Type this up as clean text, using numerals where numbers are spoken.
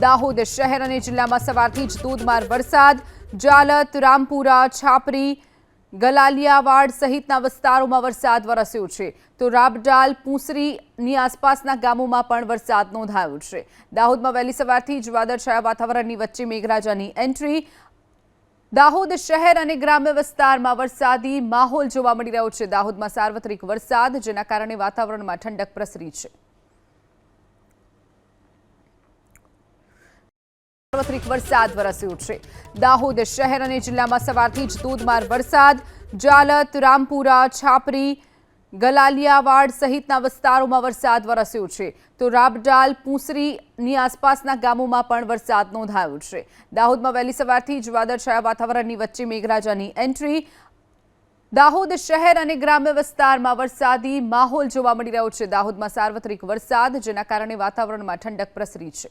દાહોદ શહેર અને જિલ્લામાં સવારથી જ ધોધમાર વરસાદ. જાલત, રામપુરા, છાપરી, ગલાલિયાવાડ સહિતના વિસ્તારોમાં વરસાદ વરસ્યો છે. તો રાબડાલ, પૂંસરીની આસપાસના ગામોમાં પણ વરસાદ નોંધાયો છે. દાહોદમાં વહેલી સવારથી જ વાદળછાયા વાતાવરણની વચ્ચે મેઘરાજાની એન્ટ્રી. દાહોદ શહેર અને ગ્રામ્ય વિસ્તારમાં વરસાદી માહોલ જોવા મળી રહ્યો છે. દાહોદમાં સાર્વત્રિક વરસાદ, જેના કારણે વાતાવરણમાં ઠંડક પ્રસરી છે. સાર્વત્રિક વરસાદ વરસ્યો છે. દાહોદ શહેર અને જિલ્લામાં સવારથી જ ધોધમાર વરસાદ. જાલત, રામપુરા, છાપરી, ગલાલિયાવાડ સહિતના વિસ્તારોમાં વરસાદ વરસ્યો છે. તો રાબડાલ, પૂંસરીની આસપાસના ગામોમાં પણ વરસાદ નોંધાયો છે. દાહોદમાં વહેલી સવારથી જ વાદળછાયા વાતાવરણની વચ્ચે મેઘરાજાની એન્ટ્રી. દાહોદ શહેર અને ગ્રામ્ય વિસ્તારમાં વરસાદી માહોલ જોવા મળી રહ્યો છે. દાહોદમાં સાર્વત્રિક વરસાદ, જેના કારણે વાતાવરણમાં ઠંડક પ્રસરી છે.